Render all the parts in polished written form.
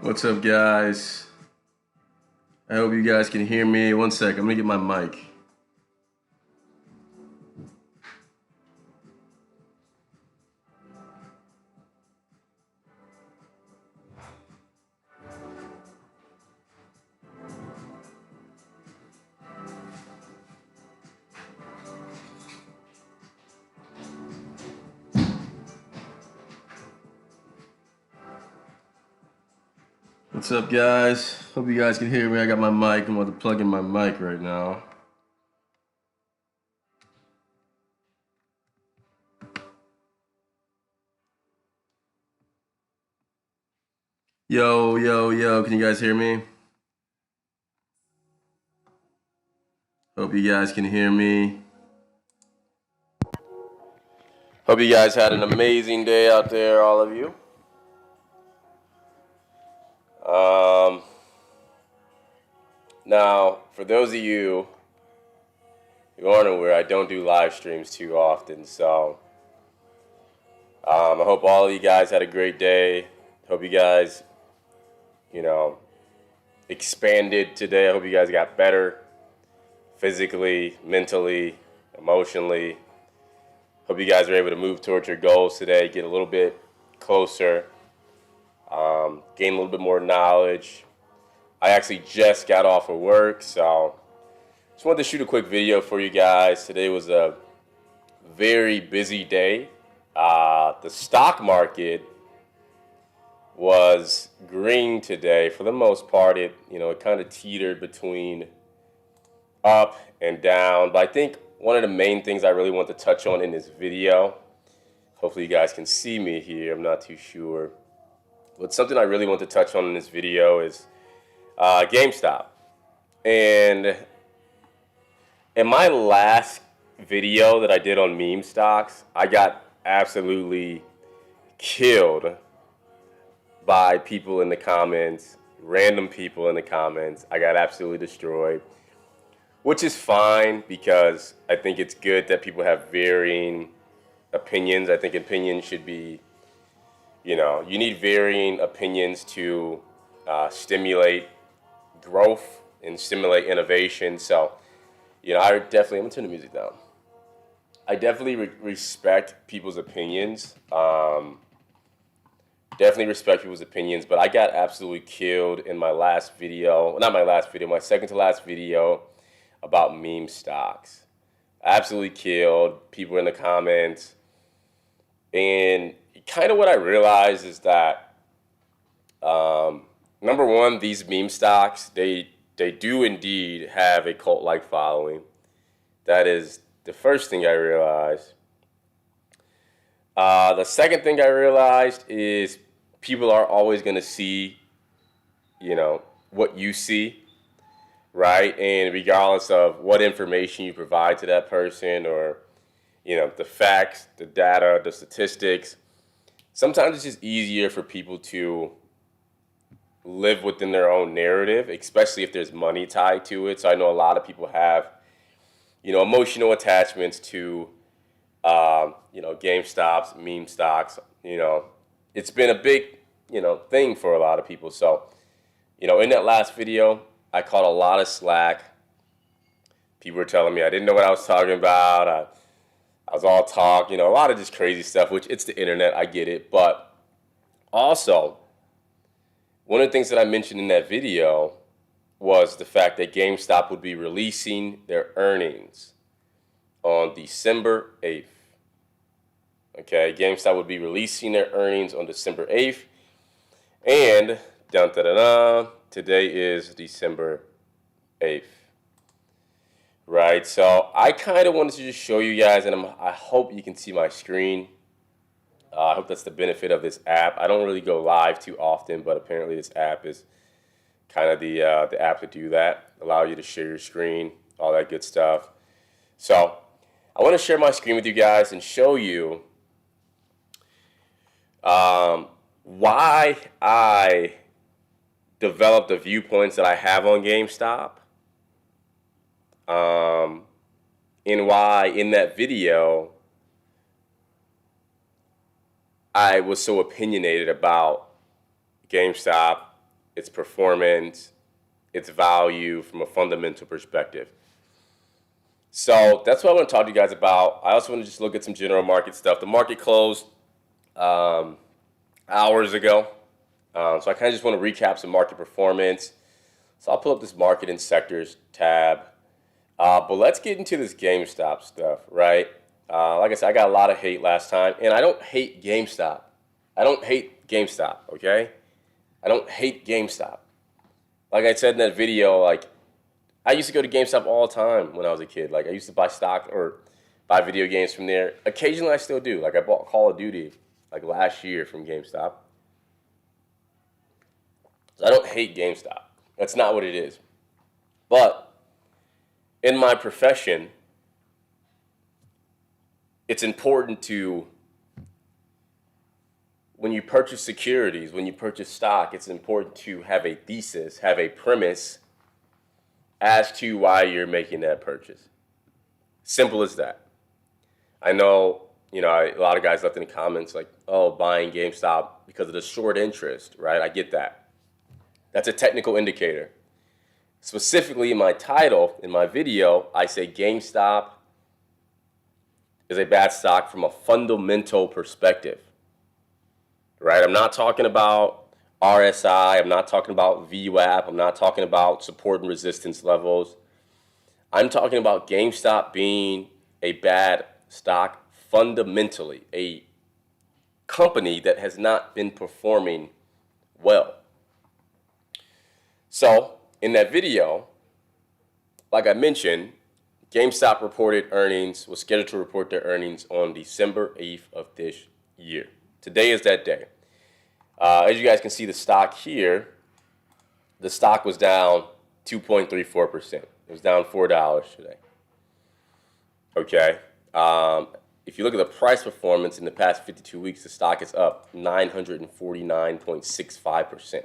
What's up, guys? I hope you guys can hear me. One sec, I'm gonna get my mic. What's up, guys? Hope you guys can hear me. I got my mic. I'm about to plug in my mic right now. Yo, yo, yo, can you guys hear me? Hope you guys can hear me. Hope you guys had an amazing day out there, all of you. Now, for those of you who aren't aware, I don't do live streams too often, so I hope all of you guys had a great day. Hope you guys, expanded today. I hope you guys got better physically, mentally, emotionally. Hope you guys are able to move towards your goals today, get a little bit closer, gain a little bit more knowledge. I actually just got off of work, so just wanted to shoot a quick video for you guys. Today was a very busy day. The stock market was green today. For the most part, it kind of teetered between up and down. But I think one of the main things I really want to touch on in this video, hopefully you guys can see me here, I'm not too sure. But something I really want to touch on in this video is GameStop. And in my last video that I did on meme stocks, I got absolutely killed by people in the comments, random people in the comments. I got absolutely destroyed, which is fine because I think it's good that people have varying opinions. I think opinions should be, you need varying opinions to stimulate growth and stimulate innovation. So, I'm gonna turn the music down. I definitely respect people's opinions. Definitely respect people's opinions, but I got absolutely killed in my last video, not my last video, my second to last video about meme stocks. Absolutely killed. People in the comments. And kind of what I realized is that, number one, these meme stocks, they do indeed have a cult-like following. That is the first thing I realized. The second thing I realized is people are always going to see, what you see, right? And regardless of what information you provide to that person or, the facts, the data, the statistics, sometimes it's just easier for people to live within their own narrative, especially if there's money tied to it. So I know a lot of people have, emotional attachments to GameStop's, meme stocks. It's been a big, thing for a lot of people. So, in that last video, I caught a lot of slack. People were telling me I didn't know what I was talking about. I was all talk, a lot of just crazy stuff, which it's the internet, I get it. But also, one of the things that I mentioned in that video was the fact that GameStop would be releasing their earnings on December 8th. Okay, GameStop would be releasing their earnings on December 8th. And, today is December 8th. Right, so I kind of wanted to just show you guys, and I hope you can see my screen. I hope that's the benefit of this app. I don't really go live too often, but apparently this app is kind of the app to do that, allow you to share your screen, all that good stuff. So I want to share my screen with you guys and show you why I developed the viewpoints that I have on GameStop, and why in that video I was so opinionated about GameStop its performance, its value from a fundamental perspective. So that's what I want to talk to you guys about. I also want to just look at some general market stuff. The market closed hours ago. So I kind of just want to recap some market performance. So I'll pull up this market and sectors tab. But let's get into this GameStop stuff, right? Like I said, I got a lot of hate last time, and I don't hate GameStop. I don't hate GameStop, okay? I don't hate GameStop. Like I said in that video, like, I used to go to GameStop all the time when I was a kid. Like, I used to buy stock or buy video games from there. Occasionally, I still do. Like, I bought Call of Duty, like, last year from GameStop. So I don't hate GameStop. That's not what it is. But in my profession, it's important to, when you purchase securities, when you purchase stock, it's important to have a thesis, have a premise as to why you're making that purchase. Simple as that. I know, a lot of guys left in the comments like, oh, buying GameStop because of the short interest, right? I get that. That's a technical indicator. Specifically in my title, in my video, I say GameStop is a bad stock from a fundamental perspective, right? I'm not talking about RSI, I'm not talking about VWAP, I'm not talking about support and resistance levels. I'm talking about GameStop being a bad stock fundamentally, a company that has not been performing well. So, in that video, like I mentioned, GameStop reported earnings, was scheduled to report their earnings on December 8th of this year. Today is that day. As you guys can see the stock here, the stock was down 2.34%. It was down $4 today. Okay. If you look at the price performance in the past 52 weeks, the stock is up 949.65%.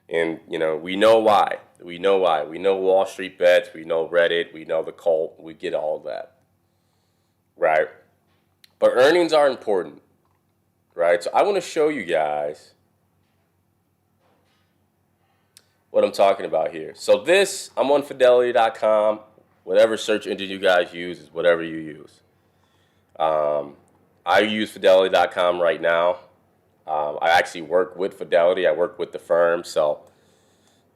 And, we know why. We know why. We know Wallstreetbets. We know Reddit. We know the cult. We get all of that. Right? But earnings are important. Right? So I want to show you guys what I'm talking about here. So I'm on Fidelity.com. Whatever search engine you guys use is whatever you use. I use Fidelity.com right now. I actually work with Fidelity. I work with the firm, so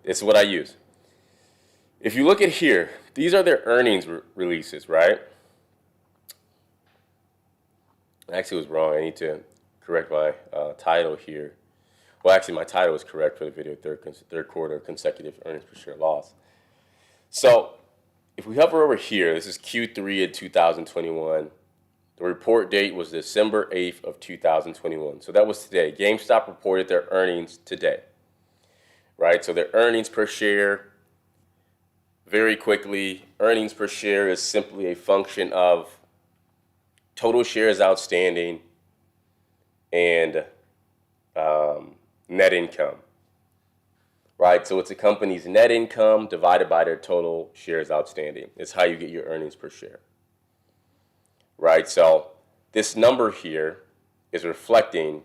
it's what I use. If you look at here, these are their earnings releases, right? Actually, it was wrong. I need to correct my title here. Well, actually, my title was correct for the video, third quarter consecutive earnings per share loss. So if we hover over here, this is Q3 in 2021. The report date was December 8th of 2021. So that was today. GameStop reported their earnings today, right? So their earnings per share, very quickly, earnings per share is simply a function of total shares outstanding and net income, right? So it's a company's net income divided by their total shares outstanding. It's how you get your earnings per share, right? So this number here is reflecting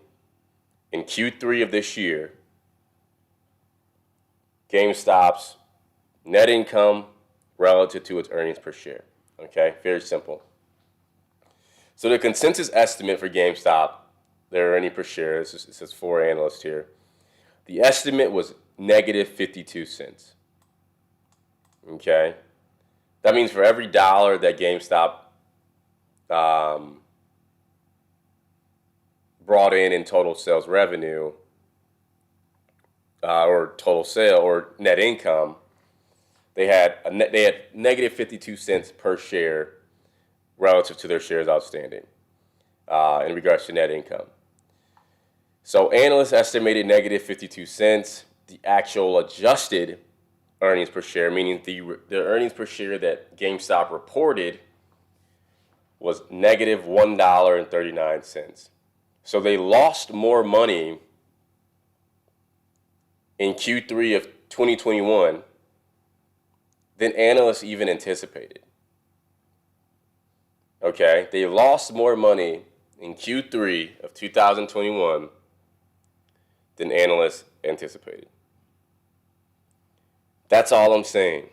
in Q3 of this year, GameStop's net income relative to its earnings per share, okay? Very simple. So the consensus estimate for GameStop, their earnings per share, it says 4 analysts here. The estimate was negative 52 cents. Okay? That means for every dollar that GameStop brought in total sales revenue, or total sale or net income, they had negative 52 cents per share relative to their shares outstanding in regards to net income. So analysts estimated negative 52 cents. The actual adjusted earnings per share, meaning the earnings per share that GameStop reported, was negative $1.39. So they lost more money in Q3 of 2021 than analysts even anticipated. Okay, they lost more money in Q3 of 2021 than analysts anticipated. That's all I'm saying.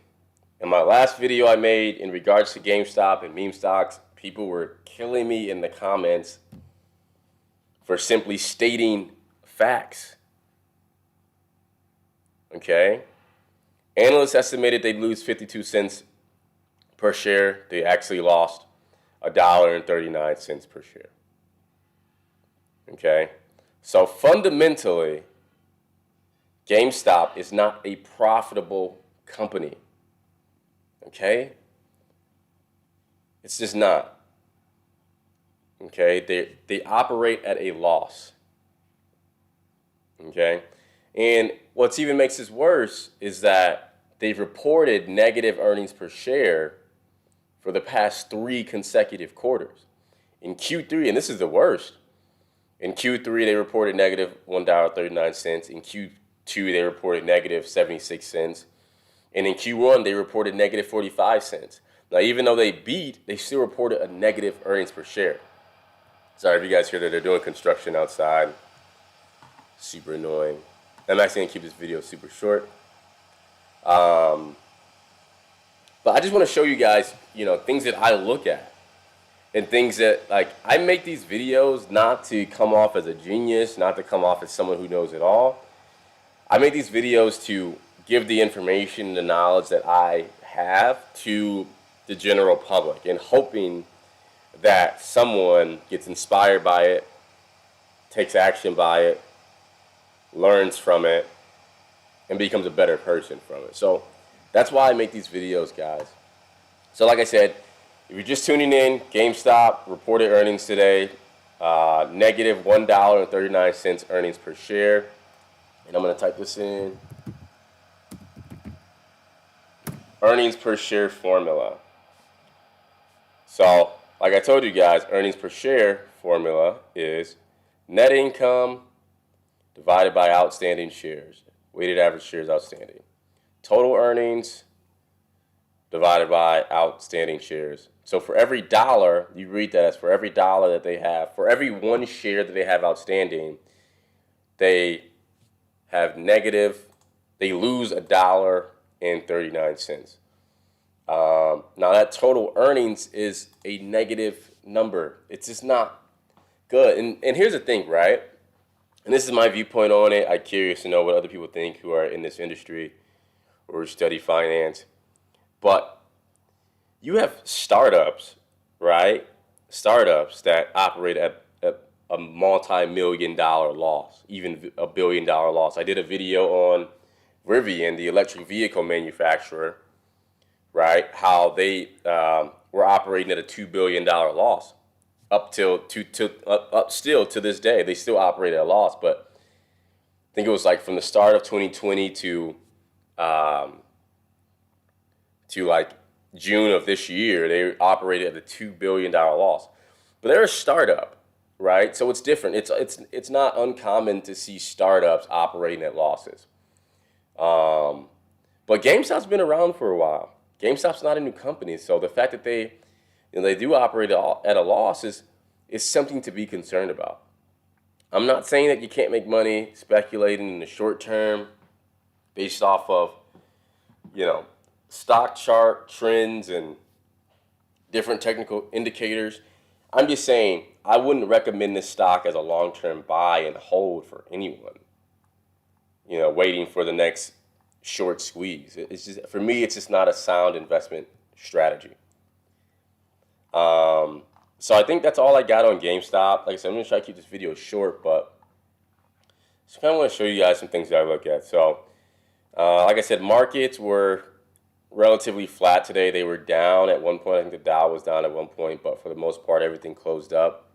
In my last video I made in regards to GameStop and meme stocks, people were killing me in the comments for simply stating facts. Okay? Analysts estimated they'd lose 52 cents per share. They actually lost $1.39 per share. Okay? So fundamentally, GameStop is not a profitable company. Okay? It's just not. Okay? They operate at a loss. Okay? And what's even makes this worse is that they've reported negative earnings per share for the past 3 consecutive quarters. In Q3, and this is the worst, in Q3 they reported negative $1.39. In Q2 they reported negative 76 cents. And in Q1 they reported negative 45 cents. Now even though they beat, they still reported a negative earnings per share. Sorry if you guys hear that they're doing construction outside. Super annoying. I'm actually going to keep this video super short. But I just want to show you guys, things that I look at. And things that, I make these videos not to come off as a genius, not to come off as someone who knows it all. I make these videos to give the information, the knowledge that I have to the general public, and hoping that someone gets inspired by it, takes action by it, learns from it, and becomes a better person from it. So that's why I make these videos, guys. So like I said, if you're just tuning in, GameStop reported earnings today, negative $1.39 earnings per share. And I'm going to type this in. Earnings per share formula. So, like I told you guys, earnings per share formula is net income divided by outstanding shares, weighted average shares outstanding. Total earnings divided by outstanding shares. So for every dollar, you read that as for every dollar that they have, for every 1 share that they have outstanding, they lose $1.39. Now that total earnings is a negative number. It's just not good. And here's the thing, right? And this is my viewpoint on it. I'm curious to know what other people think who are in this industry or study finance. But you have startups, right? Startups that operate at a multi-million-dollar loss, even a billion-dollar loss. I did a video on Rivian, the electric vehicle manufacturer, right? How they were operating at a $2 billion loss. Still to this day, they still operate at a loss. But I think it was from the start of 2020 to June of this year, they operated at a $2 billion loss. But they're a startup, right? So it's different. It's not uncommon to see startups operating at losses. But GameStop's been around for a while. GameStop's not a new company, so the fact that they do operate at a loss is something to be concerned about. I'm not saying that you can't make money speculating in the short term based off of, stock chart trends and different technical indicators. I'm just saying I wouldn't recommend this stock as a long-term buy and hold for anyone, waiting for the next short squeeze. It's just, for me, it's just not a sound investment strategy. So I think that's all I got on GameStop. Like I said, I'm going to try to keep this video short, but just kind of want to show you guys some things that I look at. So, like I said, markets were relatively flat today. They were down at one point. I think the Dow was down at one point, but for the most part, everything closed up.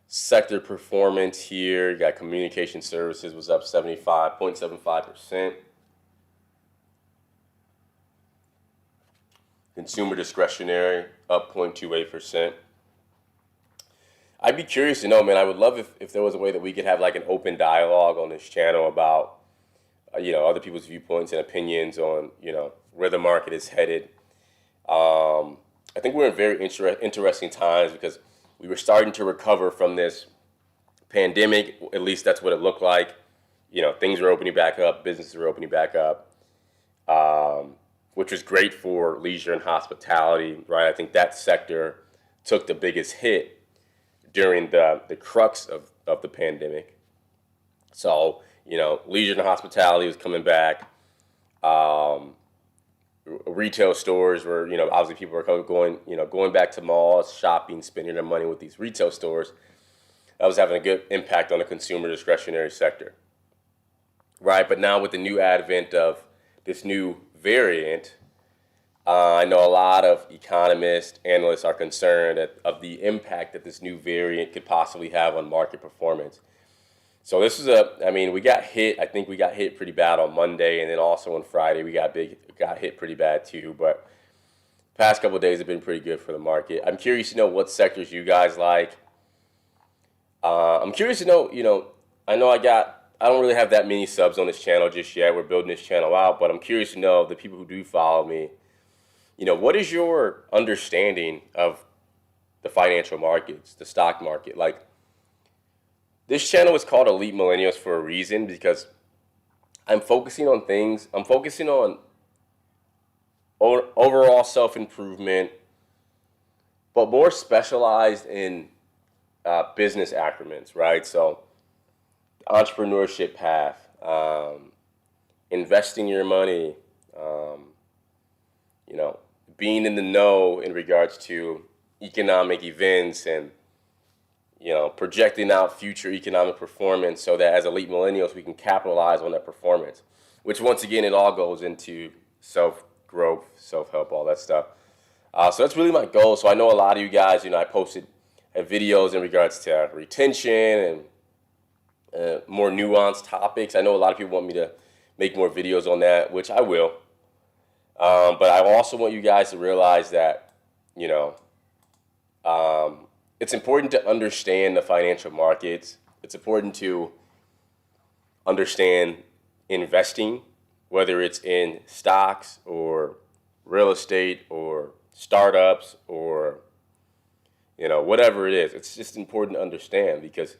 Sector performance here, you got communication services was up 0.75%. Consumer discretionary up 0.28%. I'd be curious to know, man. I would love if there was a way that we could have an open dialogue on this channel about, other people's viewpoints and opinions on, where the market is headed. I think we're in very interesting times because we were starting to recover from this pandemic. At least that's what it looked like. things were opening back up, businesses were opening back up, which was great for leisure and hospitality, right? I think that sector took the biggest hit during the crux of the pandemic. So, leisure and hospitality was coming back. Retail stores were, obviously people were going back to malls, shopping, spending their money with these retail stores. That was having a good impact on the consumer discretionary sector, right? But now with the new advent of this new variant, I know a lot of economists, analysts are concerned of the impact that this new variant could possibly have on market performance. So this is we got hit. I think we got hit pretty bad on Monday, and then also on Friday we got hit pretty bad too. But the past couple of days have been pretty good for the market. I'm curious to know what sectors you guys like. I'm curious to know, I know I don't really have that many subs on this channel just yet. We're building this channel out, but I'm curious to know, the people who do follow me, what is your understanding of the financial markets, the stock market? Like, this channel is called Elite Millennials for a reason, because I'm focusing on overall self-improvement, but more specialized in business acronyms, right? So entrepreneurship path, investing your money, being in the know in regards to economic events, and projecting out future economic performance so that as elite millennials we can capitalize on that performance, which once again it all goes into self-growth, self-help, all that stuff. So that's really my goal. So I know a lot of you guys, I posted videos in regards to retention and more nuanced topics. I know a lot of people want me to make more videos on that, which I will. But I also want you guys to realize that, it's important to understand the financial markets. It's important to understand investing, whether it's in stocks or real estate or startups or, whatever it is. It's just important to understand, because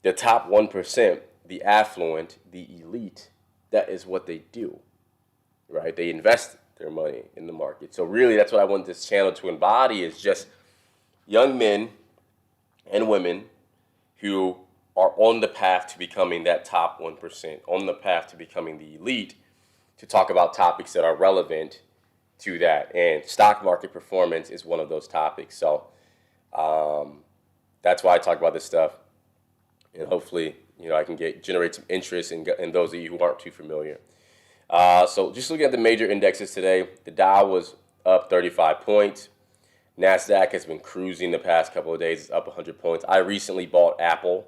the top 1%, the affluent, the elite, that is what they do, right? They invest their money in the market. So really, that's what I want this channel to embody, is just young men and women who are on the path to becoming that top 1%, on the path to becoming the elite, to talk about topics that are relevant to that. And stock market performance is one of those topics. So that's why I talk about this stuff. And hopefully, I can generate some interest in those of you who aren't too familiar. So just looking at the major indexes today, the Dow was up 35 points. NASDAQ has been cruising the past couple of days. It's up 100 points. I recently bought Apple.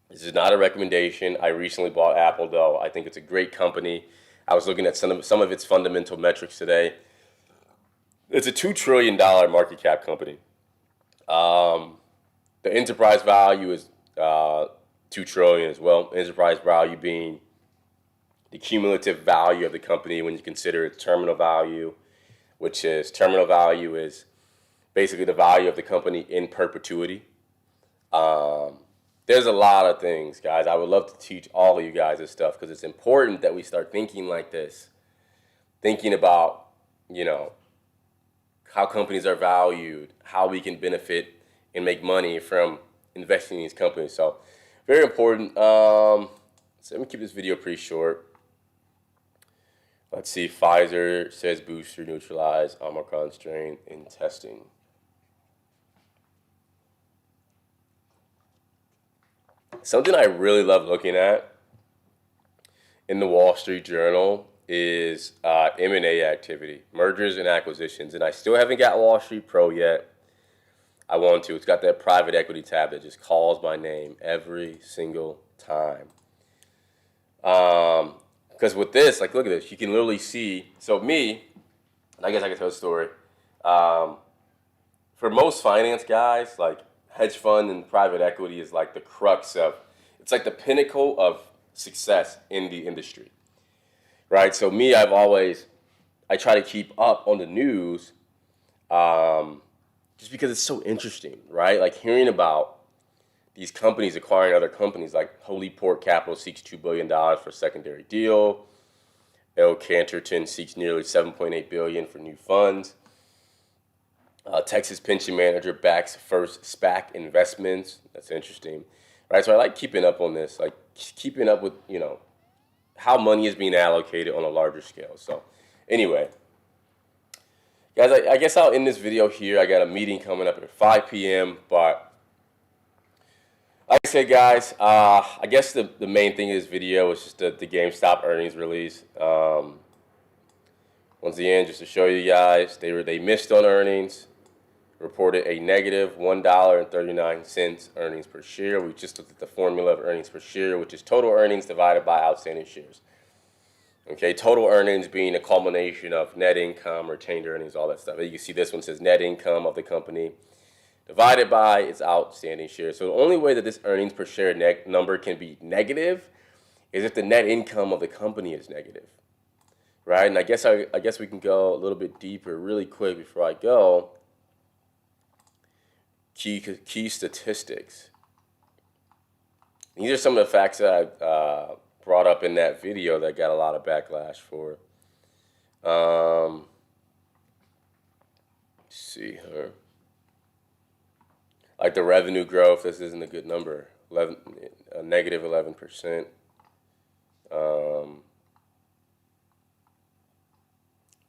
This is not a recommendation. I recently bought Apple, though. I think it's a great company. I was looking at some of its fundamental metrics today. It's a $2 trillion market cap company. The enterprise value is $2 trillion as well. Enterprise value being the cumulative value of the company when you consider its terminal value, which is basically the value of the company in perpetuity. There's a lot of things, guys. I would love to teach all of you guys this stuff, because it's important that we start thinking like this, thinking about, how companies are valued, how we can benefit and make money from investing in these companies. So very important. So let me keep this video pretty short. Let's see. Pfizer says booster neutralize Omicron strain in testing. Something I really love looking at in the Wall Street Journal is M&A activity, mergers and acquisitions. And I still haven't got Wall Street Pro yet. I want to. It's got that private equity tab that just calls my name every single time. Because with this, like, look at this. You can literally see. So me, and I guess I can tell a story. For most finance guys, like, hedge fund and private equity is like the crux of, it's like the pinnacle of success in the industry, right? So me, I try to keep up on the news just because it's so interesting, right? Like hearing about these companies acquiring other companies, like Holy Pork Capital seeks $2 billion for a secondary deal. L. Canterton seeks nearly $7.8 billion for new funds. Texas pension manager backs first SPAC investments. That's interesting, right? So I like keeping up on this, like keeping up with, how money is being allocated on a larger scale. So anyway, guys, I guess I'll end this video here. I got a meeting coming up at 5 p.m., but like I said, guys, I guess the main thing of this video is just the GameStop earnings release. Once again, just to show you guys, they missed on earnings, reported a negative $1.39 earnings per share. We just looked at the formula of earnings per share, which is total earnings divided by outstanding shares. Okay, total earnings being a culmination of net income, retained earnings, all that stuff. You can see this one says net income of the company divided by its outstanding shares. So the only way that this earnings per share number can be negative is if the net income of the company is negative, right? And I guess we can go a little bit deeper really quick before I go. Key statistics. These are some of the facts that I brought up in that video that got a lot of backlash for. Let's see here. Like the revenue growth, this isn't a good number. Negative 11%.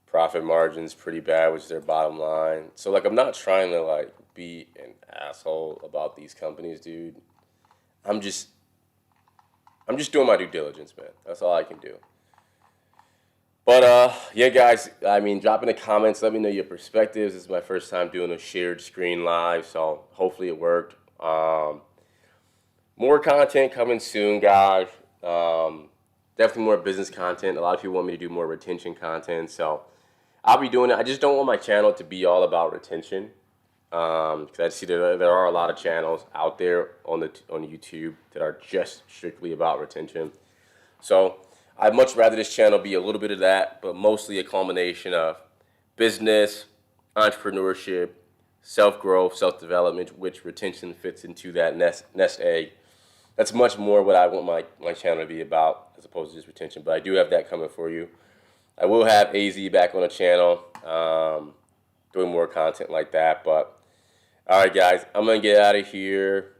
Profit margins pretty bad, which is their bottom line. So like, I'm not trying to like be an asshole about these companies, dude. I'm just doing my due diligence, man. That's all I can do. But yeah, guys, I mean, drop in the comments. Let me know your perspectives. This is my first time doing a shared screen live, so hopefully it worked. More content coming soon, guys. Definitely more business content. A lot of people want me to do more retention content, so I'll be doing it. I just don't want my channel to be all about retention, because I see that there are a lot of channels out there on YouTube that are just strictly about retention. So I'd much rather this channel be a little bit of that, but mostly a culmination of business, entrepreneurship, self-growth, self-development, which retention fits into that nest egg. That's much more what I want my channel to be about, as opposed to just retention. But I do have that coming for you. I will have AZ back on the channel, doing more content like that. But all right, guys, I'm gonna get out of here.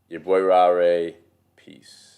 Your boy Ra Ray. Peace.